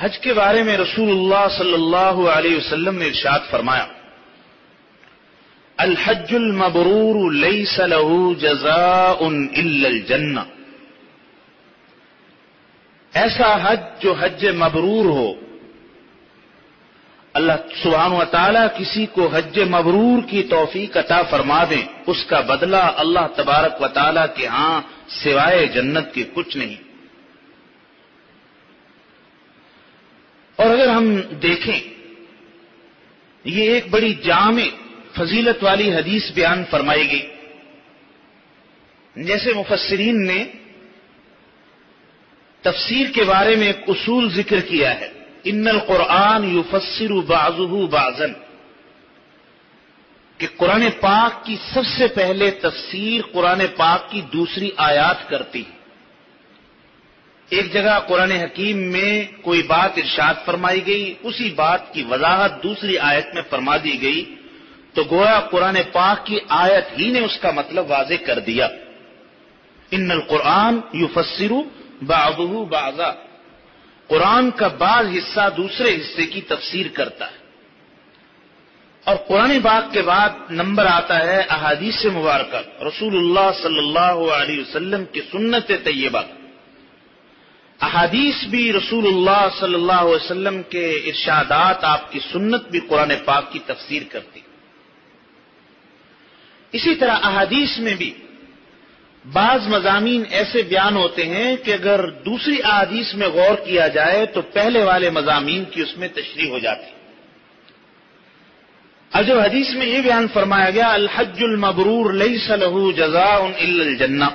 حج کے بارے میں رسول اللہ صلی اللہ علیہ وسلم نے ارشاد فرمایا، الحج المبرور لیس له جزاء الا الجنہ، ایسا حج جو حج مبرور ہو، اللہ سبحانہ و تعالی کسی کو حج مبرور کی توفیق عطا فرما دیں، اس کا بدلہ اللہ تبارک و تعالی کے ہاں سوائے جنت کے کچھ نہیں۔ اور اگر ہم دیکھیں، یہ ایک بڑی جامع فضیلت والی حدیث بیان فرمائی گئی۔ جیسے مفسرین نے تفسیر کے بارے میں ایک اصول ذکر کیا ہے، ان القرآن یفسر بعضہ بعضا، کہ قرآن پاک کی سب سے پہلے تفسیر قرآن پاک کی دوسری آیات کرتی ہے۔ ایک جگہ قرآن حکیم میں کوئی بات ارشاد فرمائی گئی، اسی بات کی وضاحت دوسری آیت میں فرما دی گئی، تو گویا قرآن پاک کی آیت ہی نے اس کا مطلب واضح کر دیا۔ ان القرآن یفسر بعضہ بعضا، قرآن کا بعض حصہ دوسرے حصے کی تفسیر کرتا ہے۔ اور قرآن پاک کے بعد نمبر آتا ہے احادیث مبارکہ، رسول اللہ صلی اللہ علیہ وسلم کی سنت طیبہ۔ احادیث بھی رسول اللہ صلی اللہ علیہ وسلم کے ارشادات، آپ کی سنت بھی قرآن پاک کی تفسیر کرتی۔ اسی طرح احادیث میں بھی بعض مضامین ایسے بیان ہوتے ہیں کہ اگر دوسری احادیث میں غور کیا جائے تو پہلے والے مضامین کی اس میں تشریح ہو جاتی۔ اب جب حدیث میں یہ بیان فرمایا گیا الحج المبرور لیس له جزاء الا الجنہ،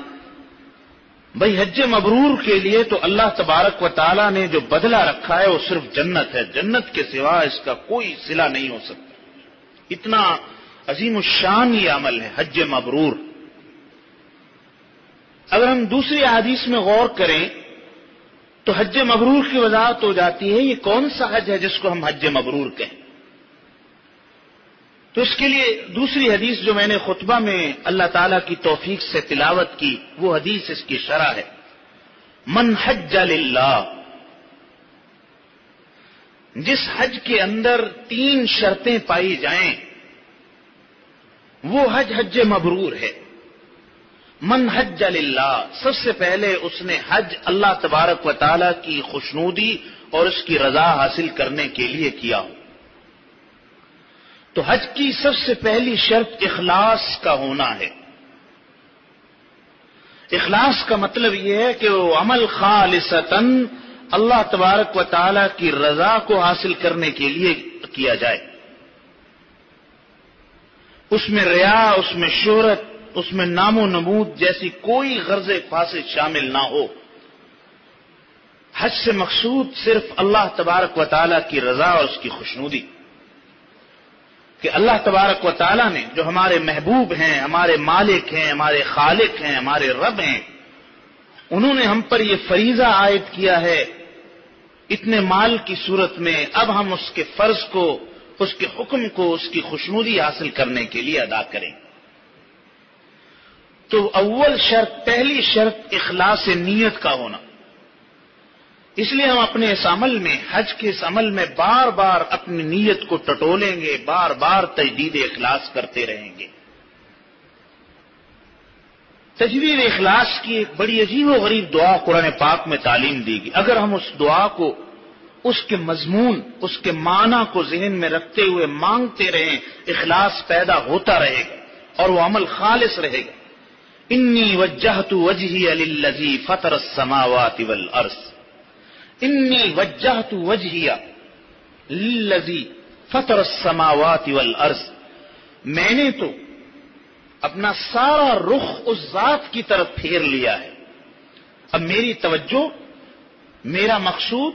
بھئی حج مبرور کے لیے تو اللہ تبارک و تعالی نے جو بدلہ رکھا ہے وہ صرف جنت ہے، جنت کے سوا اس کا کوئی صلہ نہیں ہو سکتا۔ اتنا عظیم الشان یہ عمل ہے حج مبرور۔ اگر ہم دوسری احادیث میں غور کریں تو حج مبرور کی وضاحت ہو جاتی ہے، یہ کون سا حج ہے جس کو ہم حج مبرور کہیں۔ تو اس کے لیے دوسری حدیث جو میں نے خطبہ میں اللہ تعالیٰ کی توفیق سے تلاوت کی، وہ حدیث اس کی شرح ہے، من حج للہ، جس حج کے اندر 3 شرطیں پائی جائیں وہ حج حج مبرور ہے۔ من حج للہ، سب سے پہلے اس نے حج اللہ تبارک و تعالیٰ کی خوشنودی اور اس کی رضا حاصل کرنے کے لیے کیا ہو۔ تو حج کی سب سے پہلی شرط اخلاص کا ہونا ہے۔ اخلاص کا مطلب یہ ہے کہ وہ عمل خالصتاً اللہ تبارک و تعالیٰ کی رضا کو حاصل کرنے کے لیے کیا جائے، اس میں ریا، اس میں شہرت، اس میں نام و نمود جیسی کوئی غرض فاسد شامل نہ ہو۔ حج سے مقصود صرف اللہ تبارک و تعالیٰ کی رضا اور اس کی خوشنودی، کہ اللہ تبارک و تعالیٰ نے جو ہمارے محبوب ہیں، ہمارے مالک ہیں، ہمارے خالق ہیں، ہمارے رب ہیں، انہوں نے ہم پر یہ فریضہ عائد کیا ہے اتنے مال کی صورت میں، اب ہم اس کے فرض کو، اس کے حکم کو، اس کی خوشنودی حاصل کرنے کے لیے ادا کریں۔ تو اول شرط، پہلی شرط اخلاص نیت کا ہونا۔ اس لیے ہم اپنے اس عمل میں، حج کے اس عمل میں بار بار اپنی نیت کو ٹٹولیں گے، بار بار تجدید اخلاص کرتے رہیں گے۔ تجدید اخلاص کی ایک بڑی عجیب و غریب دعا قرآن پاک میں تعلیم دی گئی۔ اگر ہم اس دعا کو، اس کے مضمون، اس کے معنی کو ذہن میں رکھتے ہوئے مانگتے رہیں، اخلاص پیدا ہوتا رہے گا اور وہ عمل خالص رہے گا۔ انی وجہت وجہی للذی فطر السماوات والارض، انی وجہت وجہی للذی فطر السماوات والارض، میں نے تو اپنا سارا رخ اس ذات کی طرف پھیر لیا ہے۔ اب میری توجہ، میرا مقصود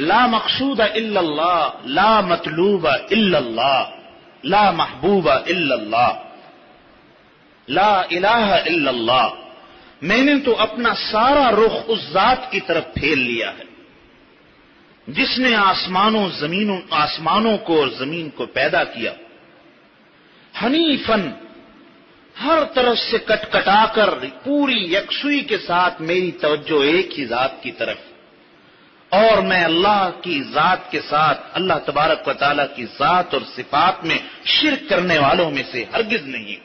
لا مقصود الا اللہ، لا مطلوب الا اللہ، لا محبوب الا اللہ، لا الہ الا اللہ، میں نے تو اپنا سارا رخ اس ذات کی طرف پھیر لیا ہے جس نے آسمانوں کو اور زمین کو پیدا کیا، حنیفاً، ہر طرف سے کٹ کٹا کر پوری یکسوئی کے ساتھ میری توجہ ایک ہی ذات کی طرف، اور میں اللہ کی ذات کے ساتھ اللہ تبارک و تعالیٰ کی ذات اور صفات میں شرک کرنے والوں میں سے ہرگز نہیں.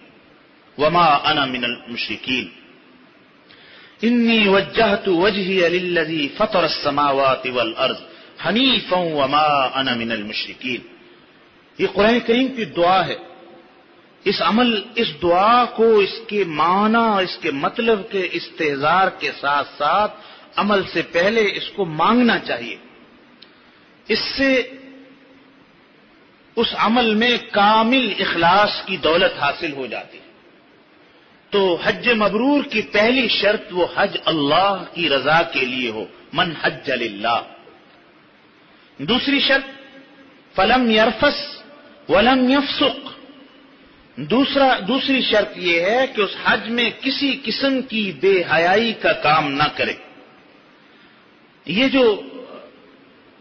وما انا من المشرکین انی وجہت وجہی للذی فطر السماوات والارض حنیفا وما انا من المشرکین. یہ قرآن کریم کی دعا ہے. اس دعا کو اس کے معنی، اس کے مطلب کے استحضار کے ساتھ ساتھ عمل سے پہلے اس کو مانگنا چاہیے. اس سے اس عمل میں کامل اخلاص کی دولت حاصل ہو جاتی ہے. تو حج مبرور کی پہلی شرط وہ حج اللہ کی رضا کے لیے ہو، من حج للہ. دوسری شرط فلم یرفس ولم یفسق. دوسری شرط یہ ہے کہ اس حج میں کسی قسم کی بے حیائی کا کام نہ کرے. یہ جو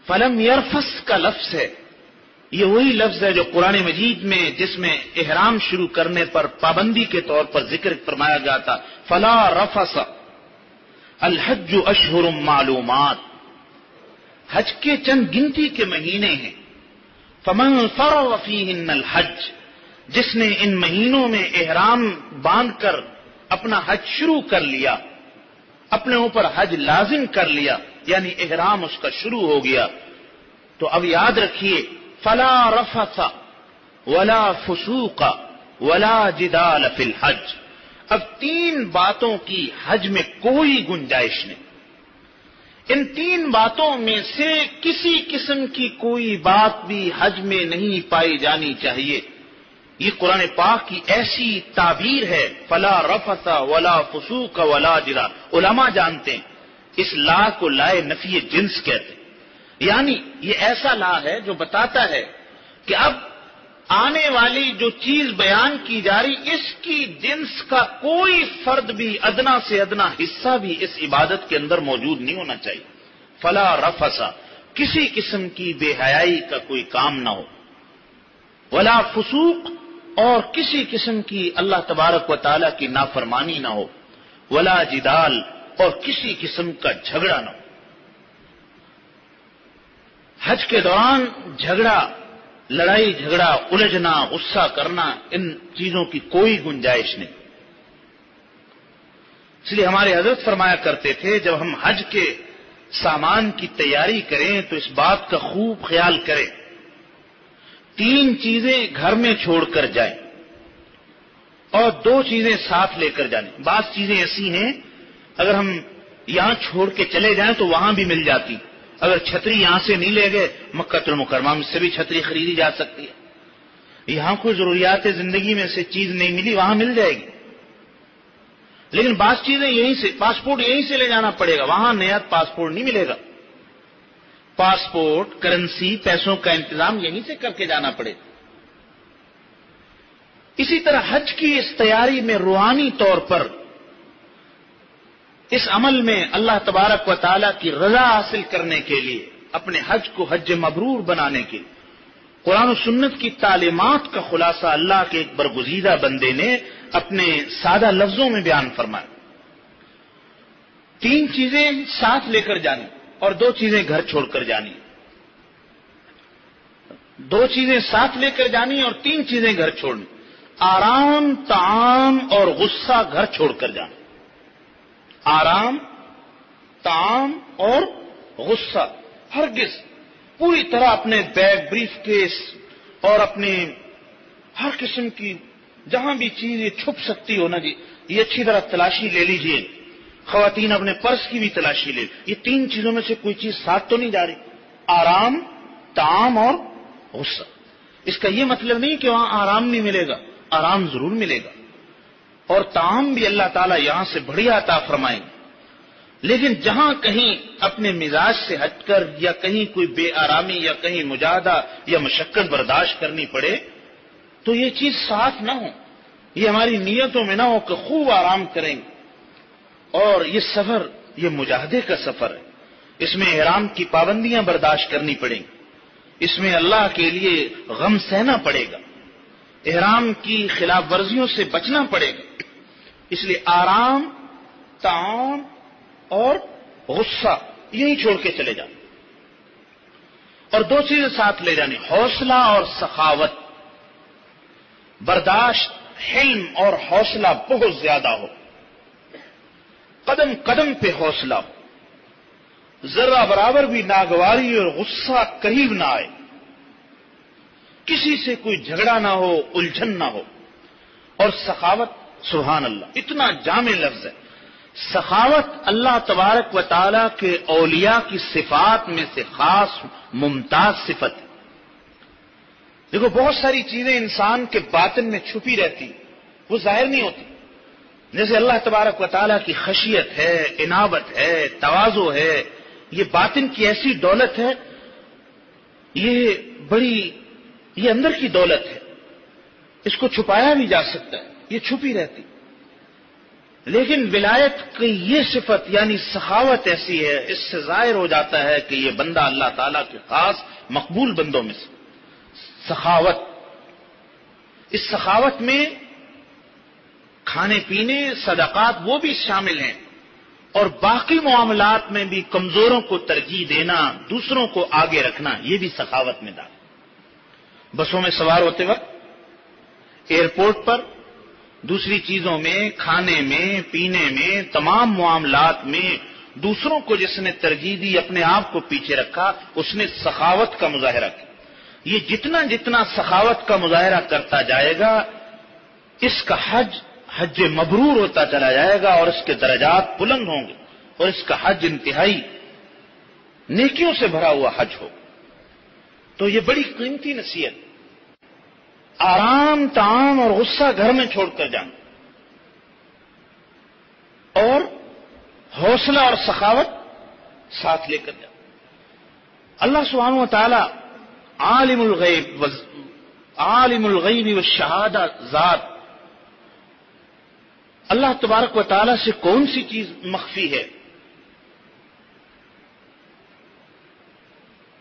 فلم یرفس کا لفظ ہے، یہ وہی لفظ ہے جو قرآن مجید میں جس میں احرام شروع کرنے پر پابندی کے طور پر ذکر فرمایا گیا تھا، فلا رفس الحج اشہر معلومات. حج کے چند گنتی کے مہینے ہیں. فمن فرض فیہن الحج، جس نے ان مہینوں میں احرام باندھ کر اپنا حج شروع کر لیا، اپنے اوپر حج لازم کر لیا، یعنی احرام اس کا شروع ہو گیا، تو اب یاد رکھیے فلا رفث ولا فسوق ولا جدال فی الحج. اب 3 باتوں کی حج میں کوئی گنجائش نہیں. ان 3 باتوں میں سے کسی قسم کی کوئی بات بھی حج میں نہیں پائی جانی چاہیے. یہ قرآن پاک کی ایسی تعبیر ہے، فلا رفث ولا فسوق ولا جدال. علماء جانتے ہیں اس لا کو لائے نفی جنس کہتے ہیں. یعنی یہ ایسا لا ہے جو بتاتا ہے کہ اب آنے والی جو چیز بیان کی جا رہی، اس کی جنس کا کوئی فرد بھی، ادنا سے ادنا حصہ بھی اس عبادت کے اندر موجود نہیں ہونا چاہیے. فلا رفث، کسی قسم کی بے حیائی کا کوئی کام نہ ہو. ولا فسوق، اور کسی قسم کی اللہ تبارک و تعالیٰ کی نافرمانی نہ ہو. ولا جدال، اور کسی قسم کا جھگڑا نہ ہو. حج کے دوران جھگڑا، لڑائی جھگڑا، الجھنا، غصہ کرنا، ان چیزوں کی کوئی گنجائش نہیں. اس لیے ہمارے حضرت فرمایا کرتے تھے جب ہم حج کے سامان کی تیاری کریں تو اس بات کا خوب خیال کریں 3 چیزیں گھر میں چھوڑ کر جائیں اور 2 چیزیں ساتھ لے کر جائیں. بعض چیزیں ایسی ہیں اگر ہم یہاں چھوڑ کے چلے جائیں تو وہاں بھی مل جاتی. اگر چھتری یہاں سے نہیں لے گئے، مکہ المکرمہ سے بھی چھتری خریدی جا سکتی ہے. یہاں کوئی ضروریات زندگی میں سے چیز نہیں ملی، وہاں مل جائے گی. لیکن بعض چیزیں یہیں سے، پاسپورٹ یہیں سے لے جانا پڑے گا، وہاں نیا پاسپورٹ نہیں ملے گا. پاسپورٹ، کرنسی، پیسوں کا انتظام یہیں سے کر کے جانا پڑے گا. اسی طرح حج کی اس تیاری میں روحانی طور پر اس عمل میں اللہ تبارک و تعالیٰ کی رضا حاصل کرنے کے لیے، اپنے حج کو حج مبرور بنانے کے لیے قرآن و سنت کی تعلیمات کا خلاصہ اللہ کے ایک برگزیدہ بندے نے اپنے سادہ لفظوں میں بیان فرمایا. 3 چیزیں ساتھ لے کر جانی اور 2 چیزیں گھر چھوڑ کر جانی. 2 چیزیں ساتھ لے کر جانی اور 3 چیزیں گھر چھوڑنی. آرام، طعام اور غصہ گھر چھوڑ کر جانا. آرام، طعام اور غصہ. ہرگز پوری طرح اپنے بیگ، بریف کیس اور اپنے ہر قسم کی جہاں بھی چیز یہ چھپ سکتی ہو نا جی، یہ اچھی طرح تلاشی لے لیجئے. خواتین اپنے پرس کی بھی تلاشی لے. یہ 3 چیزوں میں سے کوئی چیز ساتھ تو نہیں جا رہی. آرام، طعام اور غصہ. اس کا یہ مطلب نہیں کہ وہاں آرام نہیں ملے گا، آرام ضرور ملے گا اور طعام بھی اللہ تعالیٰ یہاں سے بڑھیا عطا فرمائیں گے. لیکن جہاں کہیں اپنے مزاج سے ہٹ کر یا کہیں کوئی بے آرامی یا کہیں مجاہدہ یا مشقت برداشت کرنی پڑے تو یہ چیز ساتھ نہ ہو. یہ ہماری نیتوں میں نہ ہو کہ خوب آرام کریں گے. اور یہ سفر، یہ مجاہدے کا سفر ہے. اس میں احرام کی پابندیاں برداشت کرنی پڑیں گی. اس میں اللہ کے لیے غم سہنا پڑے گا. احرام کی خلاف ورزیوں سے بچنا پڑے گا. اس لیے آرام، طعام اور غصہ یہی چھوڑ کے چلے جائیں. اور دو چیزیں ساتھ لے جانی، حوصلہ اور سخاوت، برداشت، حلم اور حوصلہ بہت زیادہ ہو، قدم قدم پہ حوصلہ ہو، ذرہ برابر بھی ناگواری اور غصہ قریب نہ آئے، کسی سے کوئی جھگڑا نہ ہو، الجھن نہ ہو، اور سخاوت، سبحان اللہ، اتنا جامع لفظ ہے۔ سخاوت اللہ تبارک و تعالی کے اولیاء کی صفات میں سے خاص ممتاز صفت ہے۔ دیکھو بہت ساری چیزیں انسان کے باطن میں چھپی رہتی، وہ ظاہر نہیں ہوتی، جیسے اللہ تبارک و تعالی کی خشیت ہے، انابت ہے، تواضع ہے، یہ باطن کی ایسی دولت ہے، یہ اندر کی دولت ہے، اس کو چھپایا بھی جا سکتا ہے، یہ چھپی رہتی، لیکن ولایت کی یہ صفت یعنی سخاوت ایسی ہے، اس سے ظاہر ہو جاتا ہے کہ یہ بندہ اللہ تعالیٰ کے خاص مقبول بندوں میں سے۔ سخاوت، اس سخاوت میں کھانے پینے، صدقات وہ بھی شامل ہیں، اور باقی معاملات میں بھی کمزوروں کو ترجیح دینا، دوسروں کو آگے رکھنا، یہ بھی سخاوت میں داخل۔ بسوں میں سوار ہوتے وقت، ایئرپورٹ پر، دوسری چیزوں میں، کھانے میں، پینے میں، تمام معاملات میں دوسروں کو جس نے ترجیح دی، اپنے آپ کو پیچھے رکھا، اس نے سخاوت کا مظاہرہ کیا۔ یہ جتنا جتنا سخاوت کا مظاہرہ کرتا جائے گا، اس کا حج مبرور ہوتا چلا جائے گا، اور اس کے درجات بلند ہوں گے، اور اس کا حج انتہائی نیکیوں سے بھرا ہوا حج ہو۔ تو یہ بڑی قیمتی نصیحت، آرام، طعام اور غصہ گھر میں چھوڑ کر جانا، اور حوصلہ اور سخاوت ساتھ لے کر جانا۔ اللہ سبحانہ و تعالی عالم الغیب والشہادہ ذات، اللہ تبارک و تعالی سے کون سی چیز مخفی ہے؟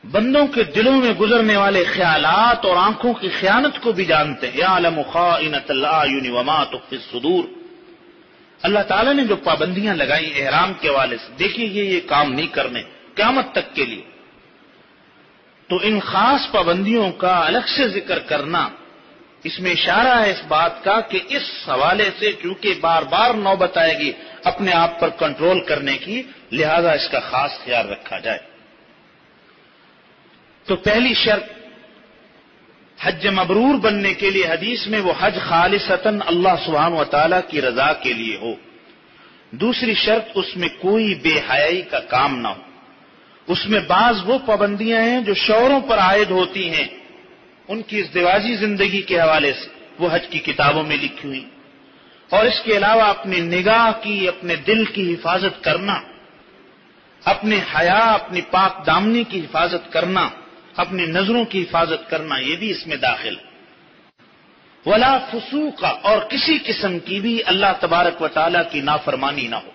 بندوں کے دلوں میں گزرنے والے خیالات اور آنکھوں کی خیانت کو بھی جانتے ہیں۔ یعلم خائنۃ الاعین وما تخفی الصدور۔ اللہ تعالیٰ نے جو پابندیاں لگائی احرام کے حوالے سے، دیکھیے یہ کام نہیں کرنے قیامت تک کے لیے، تو ان خاص پابندیوں کا الگ سے ذکر کرنا، اس میں اشارہ ہے اس بات کا کہ اس حوالے سے چونکہ بار بار نوبت آئے گی اپنے آپ پر کنٹرول کرنے کی، لہذا اس کا خاص خیال رکھا جائے۔ تو پہلی شرط حج مبرور بننے کے لیے حدیث میں وہ حج خالصتاً اللہ سبحانہ و تعالی کی رضا کے لیے ہو۔ دوسری شرط اس میں کوئی بے حیائی کا کام نہ ہو۔ اس میں بعض وہ پابندیاں ہیں جو شوہروں پر عائد ہوتی ہیں، ان کی ازدواجی زندگی کے حوالے سے وہ حج کی کتابوں میں لکھی ہوئی، اور اس کے علاوہ اپنی نگاہ کی، اپنے دل کی حفاظت کرنا، اپنے حیا، اپنی پاک دامنی کی حفاظت کرنا، اپنی نظروں کی حفاظت کرنا، یہ بھی اس میں داخل۔ ولا فسوق، اور کسی قسم کی بھی اللہ تبارک و تعالی کی نافرمانی نہ ہو۔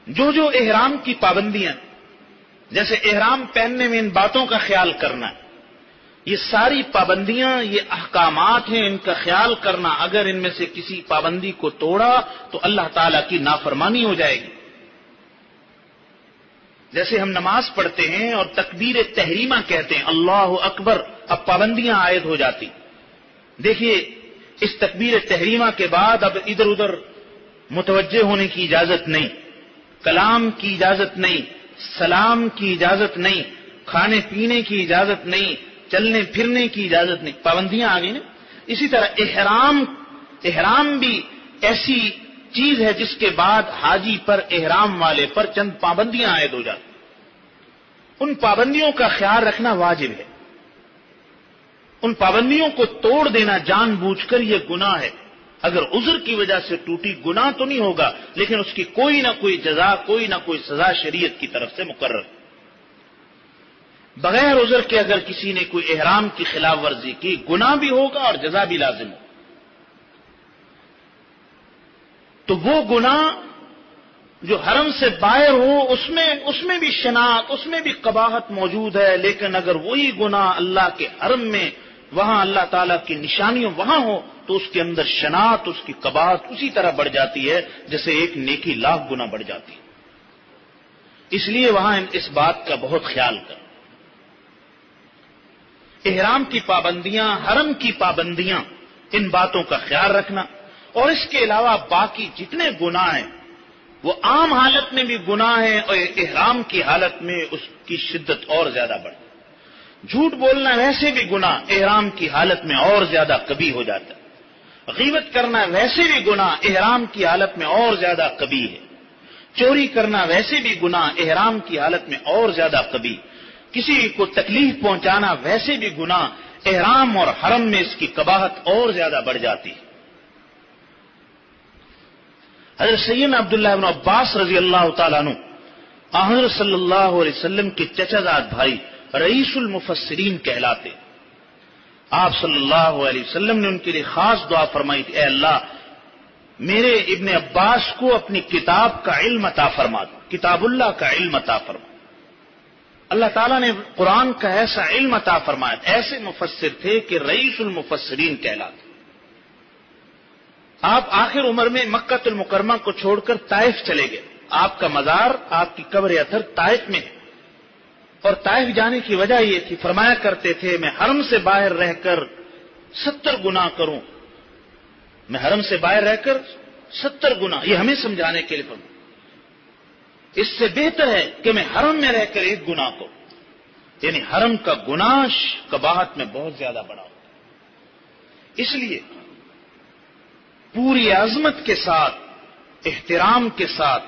جو احرام کی پابندیاں، جیسے احرام پہننے میں ان باتوں کا خیال کرنا ہے، یہ ساری پابندیاں، یہ احکامات ہیں، ان کا خیال کرنا، اگر ان میں سے کسی پابندی کو توڑا تو اللہ تعالی کی نافرمانی ہو جائے گی۔ جیسے ہم نماز پڑھتے ہیں اور تکبیر تحریمہ کہتے ہیں، اللہ اکبر، اب پابندیاں عائد ہو جاتی۔ دیکھیے اس تکبیر تحریمہ کے بعد اب ادھر ادھر متوجہ ہونے کی اجازت نہیں، کلام کی اجازت نہیں، سلام کی اجازت نہیں، کھانے پینے کی اجازت نہیں، چلنے پھرنے کی اجازت نہیں، پابندیاں آ گئی نا۔ اسی طرح احرام بھی ایسی چیز ہے جس کے بعد حاجی پر، احرام والے پر چند پابندیاں عائد ہو جاتی، ان پابندیوں کا خیال رکھنا واجب ہے۔ ان پابندیوں کو توڑ دینا جان بوجھ کر یہ گناہ ہے۔ اگر عذر کی وجہ سے ٹوٹی، گناہ تو نہیں ہوگا، لیکن اس کی کوئی نہ کوئی جزا، کوئی نہ کوئی سزا شریعت کی طرف سے مقرر۔ بغیر عذر کے اگر کسی نے کوئی احرام کی خلاف ورزی کی، گناہ بھی ہوگا اور جزا بھی لازم ہوگا۔ تو وہ گناہ جو حرم سے باہر ہو، اس میں بھی شناعت، اس میں بھی قباحت موجود ہے، لیکن اگر وہی گناہ اللہ کے حرم میں، وہاں اللہ تعالیٰ کی نشانیوں وہاں ہو، تو اس کے اندر شناعت، اس کی قباحت اسی طرح بڑھ جاتی ہے جیسے ایک نیکی لاکھ گنا بڑھ جاتی ہے۔ اس لیے وہاں اس بات کا بہت خیال کر۔ احرام کی پابندیاں، حرم کی پابندیاں، ان باتوں کا خیال رکھنا، اور اس کے علاوہ باقی جتنے گناہ ہیں وہ عام حالت میں بھی گناہ ہیں اور احرام کی حالت میں اس کی شدت اور زیادہ بڑھتی ہے۔ جھوٹ بولنا ویسے بھی گناہ احرام کی حالت میں اور زیادہ کبیح ہو جاتا ہے۔ غیبت کرنا ویسے بھی گناہ احرام کی حالت میں اور زیادہ کبیح ہے۔ چوری کرنا ویسے بھی گناہ احرام کی حالت میں اور زیادہ کبیح۔ کسی کو تکلیف پہنچانا ویسے بھی گناہ، احرام اور حرم میں اس کی قباحت اور زیادہ بڑھ جاتی ہے۔ حضرت سیدنا عبداللہ بن عباس رضی اللہ تعالیٰ عنہ حضرت صلی اللہ علیہ وسلم کے چچا زاد بھائی رئیس المفسرین کہلاتے، آپ صلی اللہ علیہ وسلم نے ان کے لیے خاص دعا فرمائی تھی، اے اللہ میرے ابن عباس کو اپنی کتاب کا علم عطا فرما دو، کتاب اللہ کا علم عطا فرما۔ اللہ تعالیٰ نے قرآن کا ایسا علم عطا فرمایا، ایسے مفسر تھے کہ رئیس المفسرین کہلاتے۔ آپ آخر عمر میں مکہ المکرمہ کو چھوڑ کر طائف چلے گئے، آپ کا مزار، آپ کی قبر اطہر طائف میں ہے، اور طائف جانے کی وجہ یہ تھی، فرمایا کرتے تھے میں حرم سے باہر رہ کر 70 گناہ کروں، میں حرم سے باہر رہ کر 70 گناہ، یہ ہمیں سمجھانے کے لیے فرمایا، اس سے بہتر ہے کہ میں حرم میں رہ کر 1 گناہ کروں، یعنی حرم کا گناہ قباحت میں بہت زیادہ بڑا ہوتا ہے۔ اس لیے پوری عظمت کے ساتھ، احترام کے ساتھ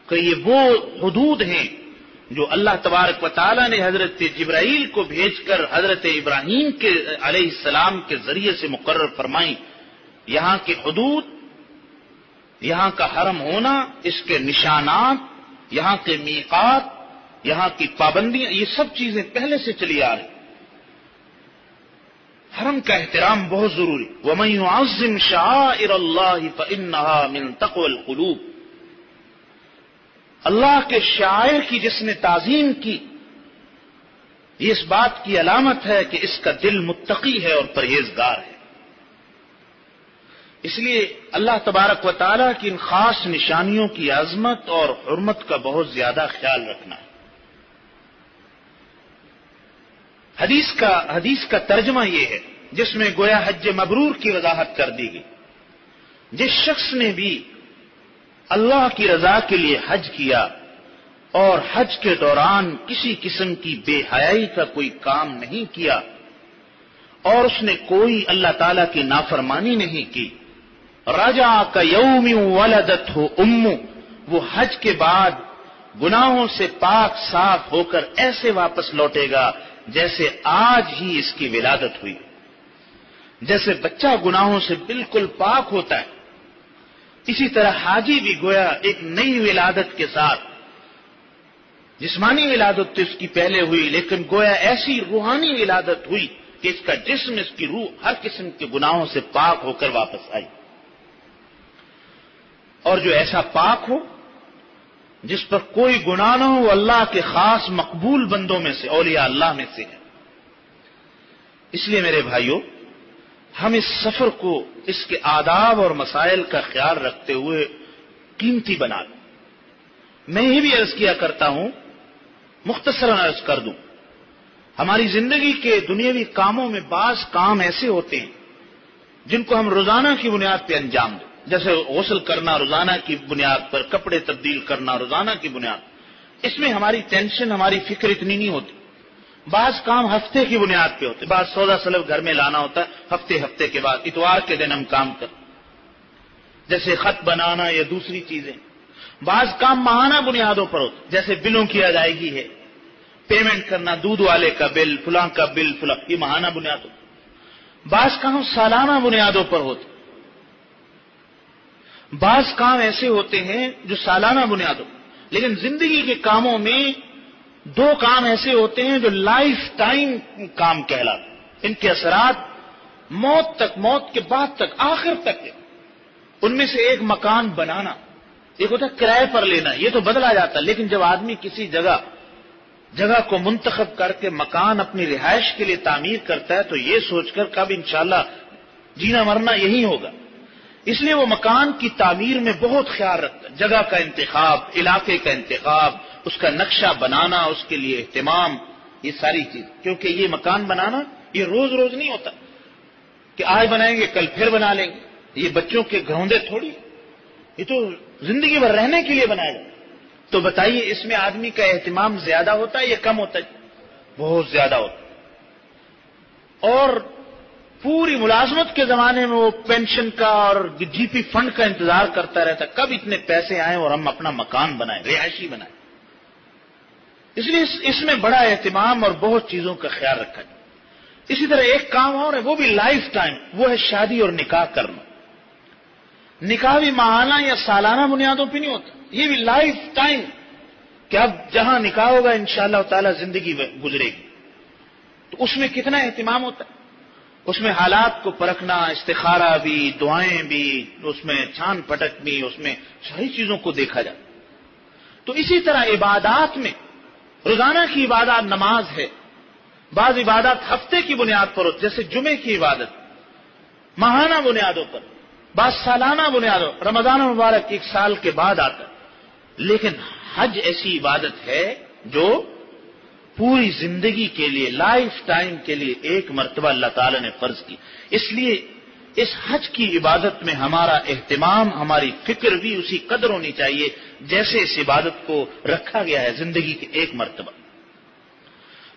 کہ یہ وہ حدود ہیں جو اللہ تبارک و تعالیٰ نے حضرت جبرائیل کو بھیج کر حضرت ابراہیم کے علیہ السلام کے ذریعے سے مقرر فرمائی، یہاں کی حدود، یہاں کا حرم ہونا، اس کے نشانات، یہاں کے میقات، یہاں کی پابندیاں، یہ سب چیزیں پہلے سے چلی آ رہی۔ حرم کا احترام بہت ضروری۔ وَمَن يُعَظِّمْ شَعَائِرَ اللَّهِ فَإِنَّهَا مِن تَقْوَى الْقُلُوبِ، اللہ کے شاعر کی جس نے تعظیم کی، یہ اس بات کی علامت ہے کہ اس کا دل متقی ہے اور پرہیزگار ہے۔ اس لیے اللہ تبارک و تعالیٰ کی ان خاص نشانیوں کی عظمت اور حرمت کا بہت زیادہ خیال رکھنا ہے۔ حدیث کا ترجمہ یہ ہے جس میں گویا حج مبرور کی وضاحت کر دی گئی۔ جس شخص نے بھی اللہ کی رضا کے لیے حج کیا اور حج کے دوران کسی قسم کی بے حیائی کا کوئی کام نہیں کیا اور اس نے کوئی اللہ تعالی کی نافرمانی نہیں کی، رجع کیوم ولدتہ امہ، وہ حج کے بعد گناہوں سے پاک صاف ہو کر ایسے واپس لوٹے گا جیسے آج ہی اس کی ولادت ہوئی۔ جیسے بچہ گناہوں سے بالکل پاک ہوتا ہے، اسی طرح حاجی بھی گویا ایک نئی ولادت کے ساتھ، جسمانی ولادت تو اس کی پہلے ہوئی لیکن گویا ایسی روحانی ولادت ہوئی کہ اس کا جسم، اس کی روح ہر قسم کے گناہوں سے پاک ہو کر واپس آئی۔ اور جو ایسا پاک ہو جس پر کوئی گناہ نہ ہو، وہ اللہ کے خاص مقبول بندوں میں سے، اولیاء اللہ میں سے ہے۔ اس لیے میرے بھائیوں، ہم اس سفر کو اس کے آداب اور مسائل کا خیال رکھتے ہوئے قیمتی بنا لیں۔ میں یہ بھی عرض کیا کرتا ہوں، مختصراً عرض کر دوں، ہماری زندگی کے دنیاوی کاموں میں بعض کام ایسے ہوتے ہیں جن کو ہم روزانہ کی بنیاد پہ انجام دیں، جیسے غسل کرنا روزانہ کی بنیاد پر، کپڑے تبدیل کرنا روزانہ کی بنیاد پر، اس میں ہماری ٹینشن، ہماری فکر اتنی نہیں ہوتی۔ بعض کام ہفتے کی بنیاد پہ ہوتے، بعض سودا سلب گھر میں لانا ہوتا ہے ہفتے کے بعد، اتوار کے دن ہم کام کرتے، جیسے خط بنانا یا دوسری چیزیں۔ بعض کام ماہانہ بنیادوں پر ہوتے، جیسے بلوں کی ادائیگی ہے، پیمنٹ کرنا، دودھ والے کا بل، فلاں کا بل، فلاں، یہ ماہانہ بنیاد ہوتی۔ بعض کام سالانہ بنیادوں پر ہوتے، بعض کام ایسے ہوتے ہیں جو سالانہ بنیادوں، لیکن زندگی کے کاموں میں 2 کام ایسے ہوتے ہیں جو لائف ٹائم کام کہلاتے ہیں، ان کے اثرات موت تک، موت کے بعد تک، آخر تک ہے۔ ان میں سے ایک مکان بنانا، ایک ہوتا ہے کرائے پر لینا، یہ تو بدلا جاتا ہے، لیکن جب آدمی کسی جگہ کو منتخب کر کے مکان اپنی رہائش کے لیے تعمیر کرتا ہے تو یہ سوچ کر کب انشاءاللہ جینا مرنا یہی ہوگا، اس لیے وہ مکان کی تعمیر میں بہت خیال رکھتا ہے، جگہ کا انتخاب، علاقے کا انتخاب، اس کا نقشہ بنانا، اس کے لیے اہتمام، یہ ساری چیز، کیونکہ یہ مکان بنانا یہ روز روز نہیں ہوتا کہ آج بنائیں گے کل پھر بنا لیں گے، یہ بچوں کے گھروندے تھوڑی، یہ تو زندگی بھر رہنے کے لیے بنایا گیا۔ تو بتائیے اس میں آدمی کا اہتمام زیادہ ہوتا ہے یا کم ہوتا ہے؟ بہت زیادہ ہوتا ہے۔ اور پوری ملازمت کے زمانے میں وہ پینشن کا اور جی پی فنڈ کا انتظار کرتا رہتا کب اتنے پیسے آئیں اور ہم اپنا مکان بنائیں، رہائشی بنائیں۔ اس لیے اس میں بڑا اہتمام اور بہت چیزوں کا خیال رکھا جائے۔ اسی طرح ایک کام اور ہے، وہ بھی لائف ٹائم، وہ ہے شادی اور نکاح کرنا۔ نکاح بھی ماہانہ یا سالانہ بنیادوں پہ نہیں ہوتا، یہ بھی لائف ٹائم کہ اب جہاں نکاح ہوگا انشاءاللہ تعالی زندگی گزرے گی، تو اس میں کتنا اہتمام ہوتا ہے، اس میں حالات کو پرکھنا، استخارہ بھی، دعائیں بھی، اس میں چھان پٹک بھی، اس میں ساری چیزوں کو دیکھا جاتا۔ تو اسی طرح عبادات میں روزانہ کی عبادات نماز ہے، بعض عبادات ہفتے کی بنیاد پر ہوتی، جیسے جمعے کی عبادت ماہانہ بنیادوں پر، بعض سالانہ بنیادوں، رمضان مبارک ایک سال کے بعد آتا ہے۔ لیکن حج ایسی عبادت ہے جو پوری زندگی کے لیے، لائف ٹائم کے لیے ایک مرتبہ اللہ تعالی نے فرض کی۔ اس لیے اس حج کی عبادت میں ہمارا اہتمام، ہماری فکر بھی اسی قدر ہونی چاہیے جیسے اس عبادت کو رکھا گیا ہے زندگی کے ایک مرتبہ۔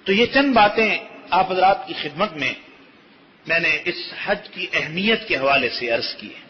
تو یہ چند باتیں آپ حضرات کی خدمت میں نے اس حج کی اہمیت کے حوالے سے عرض کی ہیں۔